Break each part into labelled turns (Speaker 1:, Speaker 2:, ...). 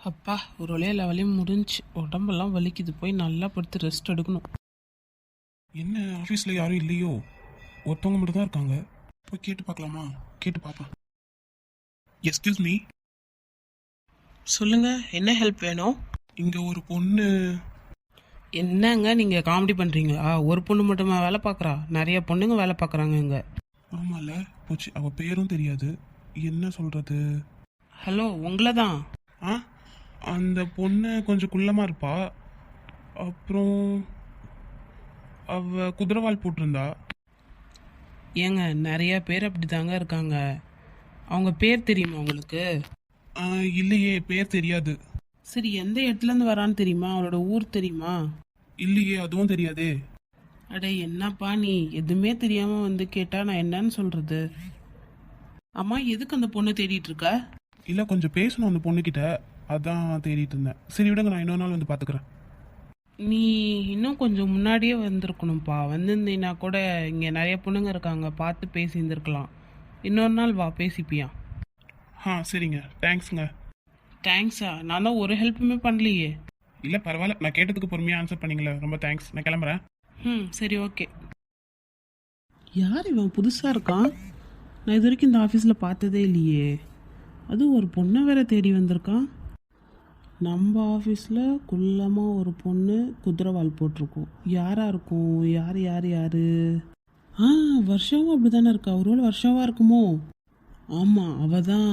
Speaker 1: அப்பா ஒரு வழியாக லெவலையும் முடிஞ்சு உடம்பெல்லாம் வலிக்குது. போய் நல்லா படுத்து ரெஸ்ட் எடுக்கணும்.
Speaker 2: என்ன ஆஃபீஸில் யாரும் இல்லையோ? ஒருத்தவங்க மட்டும் தான் இருக்காங்க. போய் கேட்டு பார்க்கலாமா? கேட்டு பார்ப்போம். Excuse me.
Speaker 1: சொல்லுங்க, என்ன ஹெல்ப் வேணும்?
Speaker 2: இங்கே ஒரு பொண்ணு.
Speaker 1: என்னங்க நீங்கள் காமெடி பண்ணுறீங்களா? ஒரு பொண்ணு மட்டுமா வேலை பார்க்குறா? நிறைய பொண்ணுங்க வேலை பார்க்குறாங்க இங்கே.
Speaker 2: ஆமாம்ல, போச்சு. அவள் பேரும் தெரியாது. என்ன சொல்கிறது?
Speaker 1: ஹலோ, உங்களை தான்.
Speaker 2: ஆ, அந்த பொண்ணு கொஞ்சம் குள்ளமாக இருப்பா. அப்புறம் அவ குதிரைவால் போட்டிருந்தா.
Speaker 1: ஏங்க, நிறைய பேர் அப்படி தாங்க இருக்காங்க. அவங்க பேர் தெரியுமா உங்களுக்கு?
Speaker 2: இல்லையே, பேர் தெரியாது.
Speaker 1: சரி, எந்த இடத்துலேருந்து வரான்னு தெரியுமா? அவளோட ஊர் தெரியுமா?
Speaker 2: இல்லையே, அதுவும் தெரியாதே.
Speaker 1: அடே என்னப்பா நீ எதுவுமே தெரியாமல் வந்து கேட்டால் நான் என்னன்னு சொல்கிறது? அம்மா, எதுக்கு அந்த பொண்ணை தேடிட்டு இருக்க?
Speaker 2: இல்லை, கொஞ்சம் பேசணும் அந்த பொண்ணுக்கிட்ட. அதான் தேடிட்டு இருந்தேன். சரி விடுங்க, நான் இன்னொரு நாள் வந்து பார்த்துக்கிறேன்.
Speaker 1: நீ இன்னும் கொஞ்சம் முன்னாடியே வந்திருக்கணும்ப்பா. வந்திருந்தீங்கன்னா கூட இங்கே நிறைய பொண்ணுங்க இருக்காங்க, பார்த்து பேசியிருந்துருக்கலாம். இன்னொரு நாள் வா, பேசிப்பியா?
Speaker 2: சரிங்க, தேங்க்ஸுங்க.
Speaker 1: தேங்க்ஸா? நான் தான் ஒரு ஹெல்ப்புமே பண்ணலையே.
Speaker 2: இல்லை பரவாயில்ல, நான் கேட்டதுக்கு பொறுமையாக ஆன்சர் பண்ணீங்களே, ரொம்ப தேங்க்ஸ். நான் கிளம்புறேன்.
Speaker 1: சரி, ஓகே. யார் இவன் புதுசாக இருக்கான்? நான் இது வரைக்கும் இந்த ஆஃபீஸில் பார்த்ததே இல்லையே. அதுவும் ஒரு பொண்ணை வேற தேடி வந்திருக்கான். நம்ம ஆஃபீஸில் குள்ளமாக ஒரு பொண்ணு குதிரைவால் போட்டிருக்கோம். யாராக இருக்கும்? யார் யார் யார்? வருஷாவும் அப்படி தானே இருக்கா? ஒருவேளை வருஷாவாக இருக்குமோ? ஆமாம், அவள் தான்.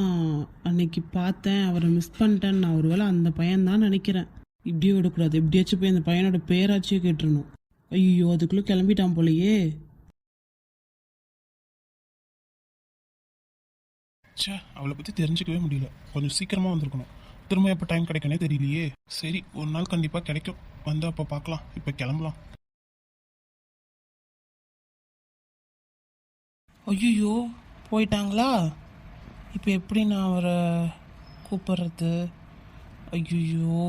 Speaker 1: அன்னைக்கு பார்த்தேன், அவரை மிஸ் பண்ணிட்டேன் நான். ஒருவேளை அந்த பையன்தான் நினைக்கிறேன். இப்படியே விடக்கூடாது. எப்படியாச்சும் போய் அந்த பையனோட பேராச்சியே கேட்டுருணும். ஐயோ, அதுக்குள்ளே கிளம்பிட்டான் போலையே.
Speaker 2: அவளை பற்றி தெரிஞ்சுக்கவே முடியல. கொஞ்சம் சீக்கிரமாக வந்திருக்கணும். திரும்ப எப்போ டைம் கிடைக்கனே தெரியலையே. சரி, ஒரு நாள் கண்டிப்பாக கிடைக்கும். வந்து அப்போ பார்க்கலாம். இப்போ கிளம்பலாம்.
Speaker 1: ஐயோ, போயிட்டாங்களா? இப்போ எப்படி நான் அவரை கூப்பிட்றது? ஐயோ,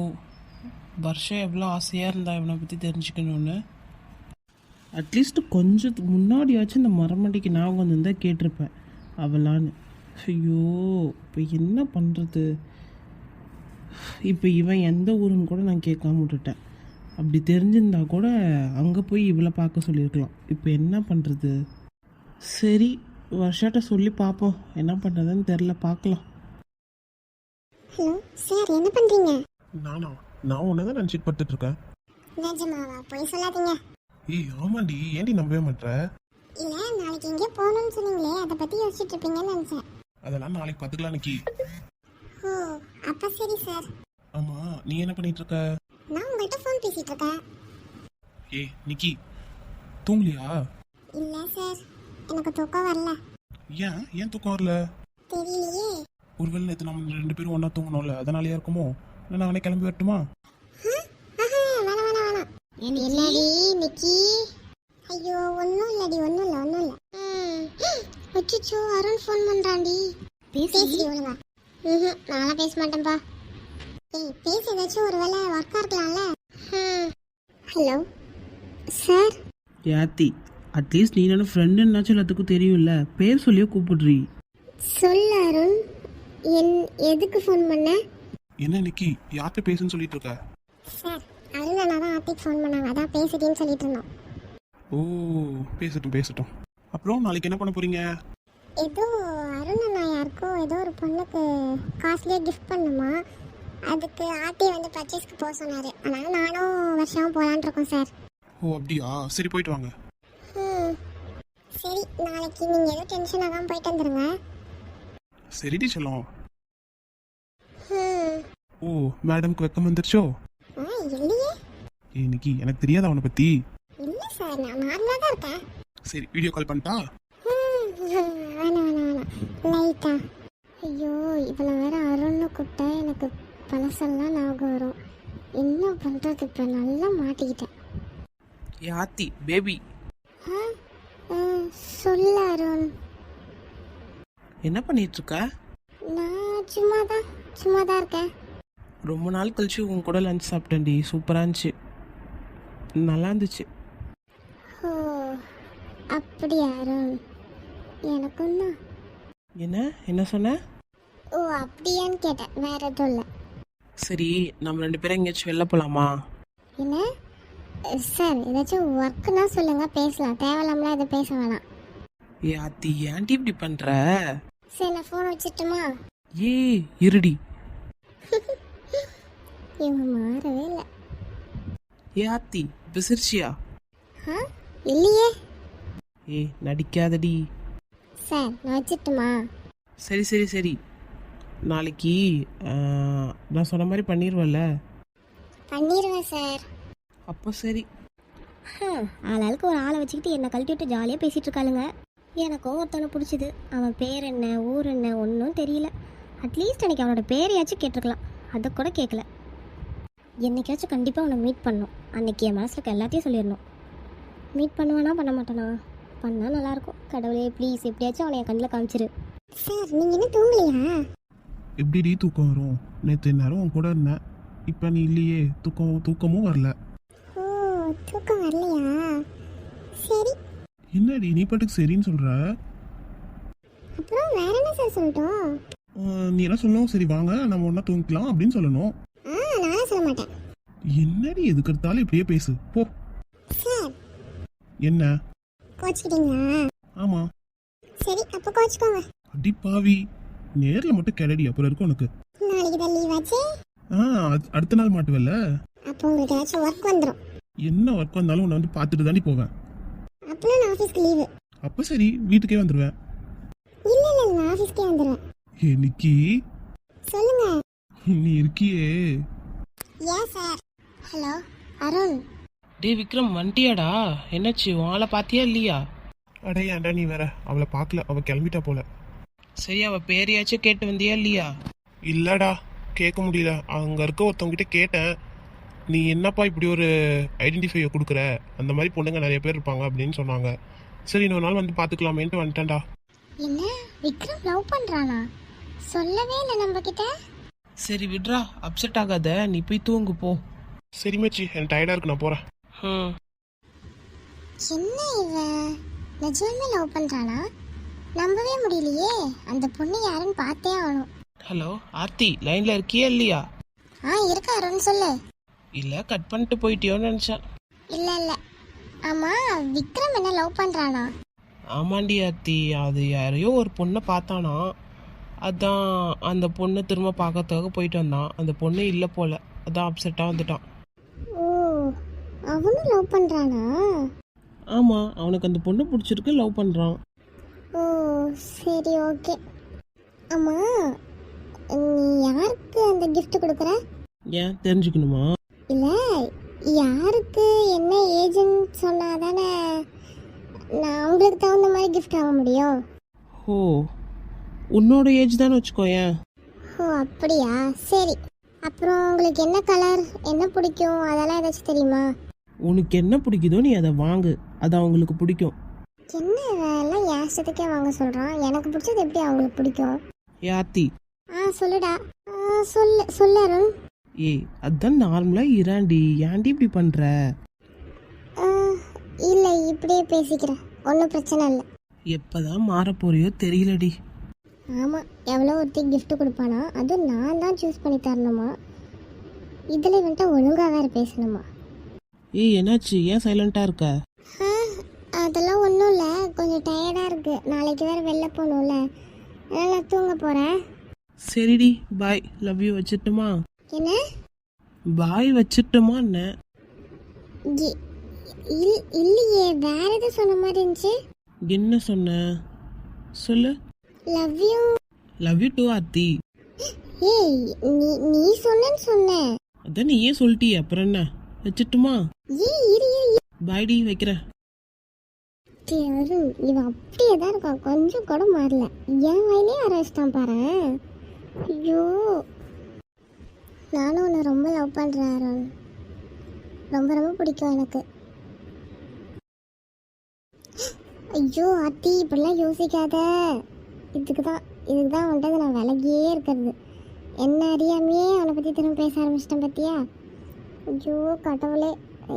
Speaker 1: வருஷம் எவ்வளோ ஆசையாக இருந்தா இவனை பற்றி தெரிஞ்சுக்கணும்னு. அட்லீஸ்ட் கொஞ்சம் முன்னாடியாச்சும் இந்த மரமண்டிக்கு நான் வந்திருந்தால் கேட்டிருப்பேன் அவளான்னு. ஐயோ, இப்போ என்ன பண்ணுறது? இப்போ இவன் எந்த ஊருன்னு கூட நான் கேட்காம விட்டுட்டேன். அப்படி தெரிஞ்சிருந்தா கூட அங்கே போய் இவளை பார்க்க சொல்லியிருக்கலாம். இப்போ என்ன பண்ணுறது? சரி, வருஷாட்ட சொல்லி பார்ப்போம். என்ன பண்ணுறதுன்னு தெரில, பார்க்கலாம்.
Speaker 3: ஹலோ சார், என்ன பண்ணுறீங்க?
Speaker 2: நான் உன்னை தான் நினச்சிட்டு படுத்துட்டு இருக்கேன்.
Speaker 3: நிஜமாவா? போய் சொல்லாதீங்க.
Speaker 2: ஏய் ஆமாண்டி, ஏன்டி நம்பவே மாட்டேற?
Speaker 3: இல்லை, நாளைக்கு எங்கேயோ போகணும்னு சொன்னீங்களே, அதை பற்றி யோசிச்சுட்டு இருப்பீங்கன்னு நினச்சேன்.
Speaker 2: அதெல்லாம் நாளைக்கு பார்த்துக்கலாம் நிக்கி.
Speaker 3: ஓ, அப்போ சரி சார்.
Speaker 2: ஆமாம், நீ என்ன பண்ணிட்டு இருக்க?
Speaker 3: நான் உங்கள்கிட்ட ஃபோன் பேசிகிட்டு இருக்கேன்.
Speaker 2: ஏய் நிக்கி, தூங்கலையா?
Speaker 3: இல்லை சார், எனக்கு தூக்கம் வரல.
Speaker 2: ஏன் தூக்கம் வரல?
Speaker 3: தெரியலையே.
Speaker 2: ஒருவேளை நேற்று நம்ம 2 பேரும் ஒன்றா தூங்கணும்ல, அதனாலயா இருக்குமோ? இல்லை நானே கிளம்பி வரட்டுமா?
Speaker 3: வேணாம். என்னடி நிக்கி? ஐயோ, ஒன்றும் இல்லடி, ஒன்றும் இல்லை. அச்சோ, அருண் ஃபோன் பண்ணுறாண்டி. பேசி ஒழுங்கா. நான்லாம் பேச மாட்டேன்ப்பா. ஏய், பேசி ஏதாச்சும் ஒரு வேளை ஒர்க்காக இருக்கலாம்ல. Hello sir.
Speaker 1: யாத்தி, அட்லீஸ்ட் நீ என்னோட ஃப்ரெண்டுன்னாச்சும் எல்லாத்துக்கும் தெரியும்ல. பேர் சொல்லியே கூப்பிடுறீ.
Speaker 3: சொல்ல அருண், எதுக்கு ஃபோன் பண்ண?
Speaker 2: என்ன நிக்கி, யார்கிட்ட பேசுன்னு சொல்லிட்டு இருக்க?
Speaker 3: சார், அருண் அண்ணா தான் ஆர்த்திக்கு ஃபோன் பண்ணாங்க, அதான் பேசிட்டேன்னு சொல்லிட்டு இருந்தோம்.
Speaker 2: ஓ, பேசட்டும். அப்புறம் நாளைக்கு என்ன பண்ண போறீங்க?
Speaker 3: ஏதோ அருண் அண்ணா யாருக்கோ ஏதோ ஒரு பொண்ணுக்கு காஸ்ட்லியாக கிஃப்ட் பண்ணுமா, அதுக்கு ஆர்த்தி வந்து பர்ச்சேஸ்க்கு போக சொன்னார். அதனால் நானும் வருஷமும் போகலான் இருக்கோம் சார்.
Speaker 2: ஓ அப்படியா, சரி போயிட்டு வாங்க.
Speaker 3: சரி, நாளைக்கு நீங்கள் எதுவும் டென்ஷன் ஆகாமல் போயிட்டு வந்துடுங்க.
Speaker 2: சரிடி செல்லம். ஓ, மேடம்க்கு வெக்கம் வந்துருச்சோ?
Speaker 3: இல்லையே.
Speaker 2: ஏய் நிக்கி, எனக்கு தெரியாத அவனை பற்றி.
Speaker 3: இல்லை சார், நான் நார்மலாக தான் இருக்கேன்.
Speaker 2: சரி, வீடியோ கால் பண்ணிட்டா?
Speaker 3: வேணாம் லைட்டா. ஐயோ, இவளை வேற அருண்னு கூப்பிட்டா எனக்கு பழசெல்லாம் ஞாபகம் வரும். என்ன பண்ணுறது? இப்போ நல்லா மாட்டிக்கிட்டேன்.
Speaker 1: யாத்தி பேபி,
Speaker 3: சொல்ல அருண்.
Speaker 1: என்ன பண்ணிட்டு இருக்க?
Speaker 3: நான் சும்மா தான் இருக்கேன்.
Speaker 1: ரொம்ப நாள் கழிச்சு உன் கூட லஞ்ச் சாப்பிட்டேன்டி. சூப்பராக இருந்துச்சு, நல்லா இருந்துச்சு.
Speaker 3: ஓ அப்படியா அருண்? எனக்கும் தான்.
Speaker 1: என்ன சொன்ன?
Speaker 3: ஓ அப்படியான்னு கேட்டேன், வேற எதுவும் இல்லை.
Speaker 1: சரி, நம்ம 2 பேரும் எங்கேயாச்சும் வெளில போகலாமா?
Speaker 3: என்ன சார், ஏதாச்சும் ஒர்க்குன்னா சொல்லுங்க, பேசலாம். தேவையில்லாமலாம் எதுவும் பேச வேணாம்.
Speaker 1: ஏ ஆத்தி, ஏன்டி இப்படி பண்ற?
Speaker 3: சரி, நான் ஃபோன் வச்சுட்டுமா?
Speaker 1: ஏய் இருடி.
Speaker 3: இவங்க மாறவே இல்லை.
Speaker 1: ஏ ஆத்தி, விசிறிச்சியா?
Speaker 3: ஆ இல்லையே
Speaker 1: ஏய் நடிக்காதடி.
Speaker 3: சார், நான் வச்சுட்டுமா?
Speaker 1: சரி சரி சரி, நாளைக்கு நான் சொன்ன மாதிரி பண்ணிடுவல்ல?
Speaker 3: பண்ணிடுவேன் சார்.
Speaker 1: அப்போ சரி.
Speaker 3: ஆளாளுக்கு ஒரு ஆளை வச்சுக்கிட்டு என்னை கழட்டி விட்டு ஜாலியாக பேசிகிட்டு இருக்காளுங்க. எனக்கும் ஒருத்தவனை பிடிச்சிது. அவன் பேர் என்ன, ஊர் என்ன, ஒன்றும் தெரியல. அட்லீஸ்ட் எனக்கு அவனோட பேரையாச்சும் கேட்டிருக்கலாம். அதை கூட கேட்கல. என்னைக்காச்சும் கண்டிப்பாக அவனை மீட் பண்ணணும். அன்னைக்கு என் மனசில் இருக்க எல்லாத்தையும் சொல்லிடணும். மீட் பண்ணுவானா பண்ண மாட்டானா? பண்ணால் நல்லாயிருக்கும். கடவுளே ப்ளீஸ் எப்படியாச்சும் அவனை என் கண்ணில் காமிச்சிரு. சார், நீங்கள் என்ன தூங்கலையா?
Speaker 2: எப்படிடி தூக்கம் வரும்? நேற்று நேரம் உன் கூட இருந்தேன், இப்போ நீ இல்லையே, தூக்கமும் வரல.
Speaker 3: ஓ, தூக்கம் வரலையா? சரி,
Speaker 2: என்னடி நீ பாட்டுக்கு சரின்னு சொல்ற?
Speaker 3: அப்புறம் வேற என்ன சார் சொல்லட்டும்?
Speaker 2: நீ என்ன சொல்லணும், சரி வாங்க நம்ம ஒன்றா தூங்கிக்கலாம் அப்படின்னு சொல்லணும்.
Speaker 3: நானும் சொல்ல மாட்டேன்.
Speaker 2: என்னடி எதுக்கு எடுத்தாலும் இப்படியே பேசு போ.
Speaker 3: சார்,
Speaker 2: என்ன?
Speaker 3: கோச்சிக்கிட்டீங்களா?
Speaker 2: ஆமா.
Speaker 3: சரி, அப்போ கோச்சிக்கோங்க.
Speaker 2: அடி பாவி, நேர்ல மட்டும் கிளடி, அப்புறம் இருக்கும் உனக்கு.
Speaker 3: நாளைக்கு தான் லீவ் ஆச்சு.
Speaker 2: அடுத்த நாள் மாட்டுவல்ல.
Speaker 3: அப்போ உங்களுக்கு ஏதாச்சும் ஒர்க் வந்துடும்.
Speaker 2: என்ன ஒர்க் வந்தாலும் உன்னை வந்து பார்த்துட்டு தாண்டி போவேன்.
Speaker 3: அப்போலாம் நான் ஆஃபீஸ்க்கு லீவு.
Speaker 2: அப்போ சரி, வீட்டுக்கே வந்துடுவேன்.
Speaker 3: இல்லை இல்லை, நான் ஆஃபீஸ்க்கே வந்துடுவேன்.
Speaker 2: இன்னைக்கு
Speaker 3: சொல்லுங்க.
Speaker 2: நீ இருக்கியே.
Speaker 3: ஏன் சார்? ஹலோ அருண்.
Speaker 1: டே விக்ரம், வண்டியாடா? என்னாச்சு, உங்களை பார்த்தியா இல்லையா?
Speaker 2: அடையாண்டா நீ வேற, அவளை பார்க்கல, அவ கிளம்பிட்டா போல.
Speaker 1: சரி, அவ பேரையாச்சும் கேட்டு வந்தியா இல்லையா?
Speaker 2: இல்லடா, கேட்க முடியல. அங்க இருக்க ஒருத்தவங்கிட்ட கேட்டேன், நீ என்னப்பா இப்படி ஒரு ஐடென்டிஃபையை கொடுக்குற, அந்த மாதிரி பொண்ணுங்க நிறைய பேர் இருப்பாங்க அப்படின்னு சொன்னாங்க. சரி, இன்னொரு நாள் வந்து பார்த்துக்கலாமேன்ட்டு வந்துட்டேன்டா.
Speaker 3: என்ன, விக்ரம் லவ் பண்றானா? சொல்லவே இல்லை நம்ம கிட்ட.
Speaker 1: சரி விட்ரா, அப்செட் ஆகாத, நீ போய் தூங்கு போ.
Speaker 2: சரி மச்சி, எனக்கு டயர்டா இருக்கு, நான் போறேன்.
Speaker 3: என்ன இவ நிஜமே லவ் பண்றானா? நம்பவே முடியலையே. அந்த பொண்ணு யாருன்னு பார்த்தே ஆகணும்.
Speaker 1: ஹலோ ஆர்த்தி, லைன்ல இருக்கியா இல்லையா?
Speaker 3: இருக்க அருண், சொல்லு.
Speaker 1: இல்ல, கட் பண்ணிட்டு போயிட்டியோன்னு நினைச்சேன்.
Speaker 3: இல்ல இல்ல. ஆமா, விக்ரம் என்ன லவ் பண்றானா?
Speaker 1: ஆமாண்டி ஆர்த்தி, அது யாரையோ ஒரு பொண்ணை பார்த்தானா, அதான் அந்த பொண்ணு திரும்ப பார்க்கறதுக்காக போயிட்டு வந்தான். அந்த பொண்ணு இல்லை போல, அதான் அப்செட்டாக வந்துட்டான்.
Speaker 3: ஓ, அவனும் லவ் பண்றானா?
Speaker 1: ஆமா, அவனுக்கு அந்த பொண்ணு பிடிச்சிருக்கு, லவ் பண்றான்.
Speaker 3: ஓ சரி, ஓகே. ஆமா, நீ யாருக்கு அந்த gift கொடுக்குற?
Speaker 1: ஏன் தெரிஞ்சுக்கணுமா?
Speaker 3: இல்ல, யாருக்கு என்ன ஏஜென்ட் சொன்னாதானே நான் அவங்களுக்கு தகுந்த மாதிரி கிஃப்ட் ஆக முடியும்.
Speaker 1: ஓ, உன்னோட ஏஜ் தானே வச்சுக்கோயேன்.
Speaker 3: ஓ அப்படியா, சரி. அப்புறம் உங்களுக்கு என்ன கலர், என்ன பிடிக்கும், அதெல்லாம் ஏதாச்சும் தெரியுமா?
Speaker 1: உனக்கு என்ன பிடிக்குதோ நீ அதை வாங்கு, அது அவங்களுக்கு பிடிக்கும்.
Speaker 3: என்ன வேலை ஏசத்துக்கே வாங்க சொல்றான். எனக்கு பிடிச்சது எப்படி அவங்களுக்கு பிடிக்கும்?
Speaker 1: ஏ ஆர்த்தி.
Speaker 3: சொல்லுடா. சொல்லு சொல்லு அருண்.
Speaker 1: ஏய், அதான் நார்மலா இராண்டி, ஏன்டி இப்படி பண்ற?
Speaker 3: இல்லை, இப்படியே பேசிக்கிறேன், ஒன்றும் பிரச்சனை இல்லை.
Speaker 1: எப்பதான் மாற போறியோ தெரியலடி.
Speaker 3: ஆமாம், எவ்வளோ ஒருத்தி gift கொடுப்பானா, அதுவும் நான் தான் சூஸ் பண்ணி தரணுமா? இதில் வந்துட்டு ஒழுங்காக வேறு பேசணுமா?
Speaker 1: ஏய் என்னாச்சு, ஏன் சைலண்டா இருக்க?
Speaker 3: அதெல்லாம் ஒன்றும் இல்லை, கொஞ்சம் டயர்டாக இருக்குது. நாளைக்கு வேறு வெளில போகணும்ல, அதனால் நான் தூங்க போகிறேன்.
Speaker 1: சரிடி, பாய், லவ் யூ, வச்சிட்டுமா?
Speaker 3: என்ன
Speaker 1: பாய் வச்சிட்டுமா? என்ன
Speaker 3: இல்லையே, வேற எதுவும் சொன்ன மாதிரி இருந்துச்சு.
Speaker 1: என்ன சொன்ன சொல்லு.
Speaker 3: Love you.
Speaker 1: Love you too Aarthi.
Speaker 3: ஏய், நீ சொன்னேன்னு சொன்னேன்.
Speaker 1: அதான் நீ ஏன் சொல்லிட்டியே, அப்புறம் என்ன, வச்சிட்டுமா?
Speaker 3: ஏய் இரு இரு.
Speaker 1: பாய்டி, வைக்கிறேன்.
Speaker 3: அருண், இவன் அப்படியே தான் இருக்கான், கொஞ்சம் கூட மாறல. என் வயலே அரைச்சிட்டான் பாரு. ஐயோ, நானும் உன்னை ரொம்ப லவ் பண்ணுறேன் அருண். ரொம்ப ரொம்ப பிடிக்கும் எனக்கு. ஐயோ அத்தி, இப்படிலாம் யோசிக்காத. இதுக்கு தான் வந்துட்டு நான் விலகியே இருக்கிறது. என்ன அறியாமையே அவனை பற்றி திரும்ப பேச ஆரம்பிச்சிட்டேன் பத்தியா? ஐயோ கடவுளே,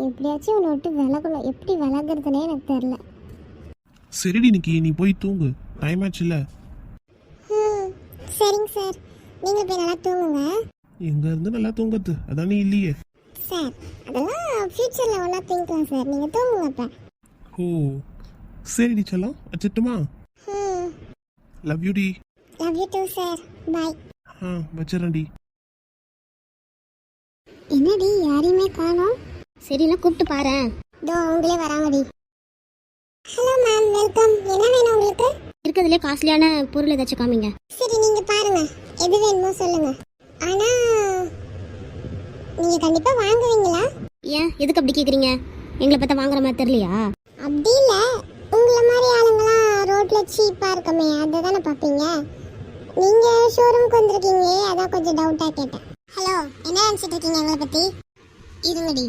Speaker 3: எப்படியாச்சும் அவனை விட்டு விலகணும். எப்படி விலகிறதுனே எனக்கு தெரில.
Speaker 2: சரிடி, இன்னைக்கு நீ போய் தூங்கு, டைம் ஆச்சுல்ல.
Speaker 3: சரிங்க சார், நீங்கள் போய் நல்லா தூங்குங்க.
Speaker 2: எங்க இருந்து நல்லா தூங்கத்து, அதான் நீ இல்லையே.
Speaker 3: சார் அதெல்லாம் ஃபியூச்சரில் ஒன்றா திங்கலாம் சார், நீங்கள் தூங்குங்க அப்போ.
Speaker 2: ஓ சரிடி செல்லம், வச்சிட்டுமா? லவ் யூ டி.
Speaker 3: Love you too sir, bye.
Speaker 2: வச்சிடறேன்டி.
Speaker 3: என்னடி யாரையுமே காணோம்?
Speaker 4: சரிண்ணா கூப்பிட்டு பாரு.
Speaker 3: இதோ அவங்களே வராங்கடி. Hello ma'am, welcome. என்ன வேணும் உங்களுக்கு?
Speaker 4: இருக்கிறதுலே காஸ்ட்லியான பொருள் ஏதாச்சும் காமிங்க.
Speaker 3: சரி நீங்க பாருங்க, எது வேணுமோ சொல்லுங்க. ஆனா நீங்க கண்டிப்பா வாங்குவீங்களா?
Speaker 4: ஏன் எதுக்கு அப்படி கேக்குறீங்க? எங்களை பார்த்தா வாங்குற மாதிரி தெரியலையா?
Speaker 3: அப்படி இல்ல, உங்களை மாதிரி ஆளுங்களாம் ரோட்ல சீப்பா இருக்கமே அதை தானே பார்ப்பீங்க. நீங்க ஷோரூமுக்கு வந்திருக்கீங்க, அதான் கொஞ்சம் டவுட்டா கேட்டேன். ஹலோ, என்ன நினைச்சிட்டு இருக்கீங்க எங்களை பத்தி? இருங்கடி,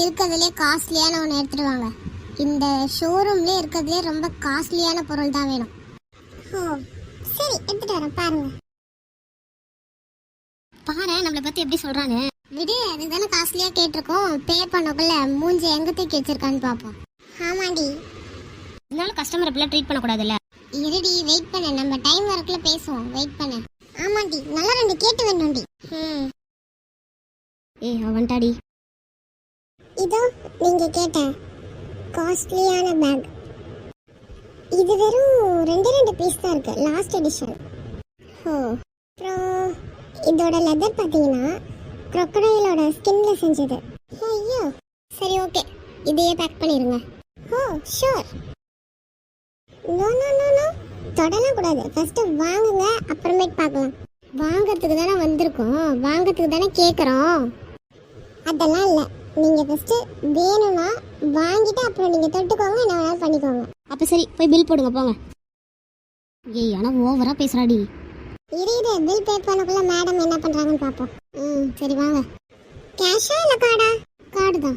Speaker 3: இருக்கிறதுலே காஸ்ட்லியான ஒன்று எடுத்துட்டு வாங்க. இந்த ஷோரூம்ல இருக்கிறதுலே ரொம்ப காஸ்ட்லியான பொருள் தான் வேணும். ஓ சரி, எடுத்துட்டு வரேன், பாருங்க.
Speaker 4: பாரு நம்மளை பத்தி எப்படி சொல்றாங்க.
Speaker 3: விடு, அதுதானே காஸ்ட்லியா கேட்டிருக்கோம். பே பண்ணக்குள்ள மூஞ்சி எங்க தூக்கி வச்சிருக்கான்னு பாப்போம். ஆமாண்டி.
Speaker 4: இதனால கஸ்டமர் இப்பெல்லாம் ட்ரீட் பண்ணக்கூடாதுல்ல.
Speaker 3: இருடி, வெயிட் பண்ண, நம்ம டைம் வரக்குள்ள பேசுவோம், வெயிட் பண்ண. ஆமாண்டி, நல்லா ரெண்டு கேட்டு வேணும்டி.
Speaker 4: ஏய் அவன்டாடி.
Speaker 3: இதோ நீங்க கேட்ட காஸ்ட்லியான பேக். இது வெறும் ரெண்டு பீஸ் தான் இருக்கு, லாஸ்ட் எடிஷன். ஓ, அப்புறம் இதோட லெதர் பார்த்தீங்கன்னா crocodileோட ஸ்கின்ல செஞ்சது. ஐயோ, சரி ஓகே, இதையே பேக் பண்ணிருங்க. Oh sure. No no no no, தொடலாம் கூடாது. ஃபர்ஸ்ட் வாங்குங்க, அப்புறமேட் பார்க்கலாம். வாங்கிறதுக்கு தானே வந்திருக்கோம், வாங்கிறதுக்கு தானே கேட்குறோம். அதெல்லாம் இல்லை, நீங்கள் ஃபர்ஸ்ட் வேணும்னா வாங்கிட்டு அப்புறம் நீங்கள் தொட்டுக்கோங்க, என்ன வேணாலும் பண்ணிக்கோங்க.
Speaker 4: அப்ப சரி போய் பில் போடுங்க போங்க. ஏய் ஆனா ஓவரா பேசுறாடி.
Speaker 3: இரு பில் பே பண்ணக்குள்ள மேடம் என்ன பண்ணுறாங்கன்னு பார்ப்போம். சரி வாங்க. கேஷா இல்லை கார்டா? கார்டு தான்.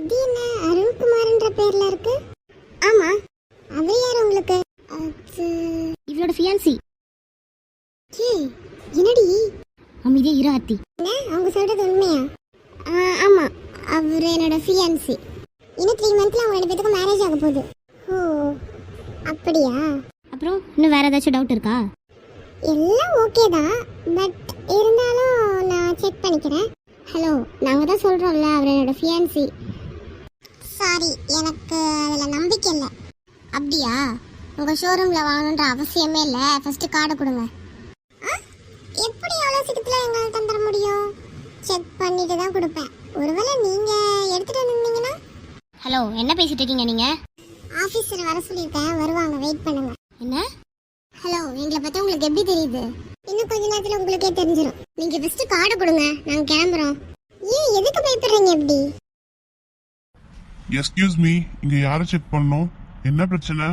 Speaker 3: இது என்ன அருண்குமார்ன்ற பேர்ல இருக்கு? ஆமா, அவர் யார் உங்களுக்கு? அது
Speaker 4: இவளோட ஃபியான்சி.
Speaker 3: ஏய் என்னடி?
Speaker 4: அமைதியே இரு ஆர்த்தி.
Speaker 3: என்ன அவங்க சொல்றது உண்மையா? ஆமா, அவர் என்னோட ஃபியான்சி. இன்னும் 3 மந்த்ல அவங்க 2 பேத்துக்கு மேரேஜ் ஆக போகுது. ஓ அப்படியா?
Speaker 4: அப்புறம் இன்னும் வேற ஏதாச்சும் டவுட் இருக்கா?
Speaker 3: எல்லாம் ஓகே தான், பட் இருந்தாலும் நான் செக் பண்ணிக்கிறேன். ஹலோ, நாங்கள் தான் சொல்கிறோம்ல அவர் என்னோட ஃபியான்சி. சாரி, எனக்கு அதில் நம்பிக்கை இல்லை. அப்படியா? உங்கள் ஷோரூமில் வாங்கணுன்ற அவசியமே இல்லை. ஃபஸ்ட்டு கார்டை கொடுங்க. எப்படி அவ்வளோ சீக்கிரத்தில் எங்களால் தந்துட முடியும்? செக் பண்ணிட்டு தான் கொடுப்பேன். ஒருவேளை நீங்கள் எடுத்துகிட்டு வந்திருந்தீங்கன்னா?
Speaker 4: ஹலோ என்ன பேசிட்டு இருக்கீங்க நீங்க?
Speaker 3: ஆஃபீஸில் வர சொல்லியிருக்கேன், வருவாங்க, வெயிட் பண்ணுங்க.
Speaker 4: என்ன?
Speaker 3: ஹலோ, எங்களை பற்றி உங்களுக்கு எப்படி தெரியுது? இன்னும் கொஞ்ச நேரத்தில் உங்களுக்கே தெரிஞ்சிடும். நீங்கள் ஃபஸ்ட்டு கார்டை கொடுங்க, நாங்கள் கிளம்புறோம். ஏன் எதுக்கு பயப்படுறீங்க எப்படி?
Speaker 2: எஸ்கியூஸ் மீ, இங்க யாரை செக் பண்ணோம்? என்ன பிரச்சனை?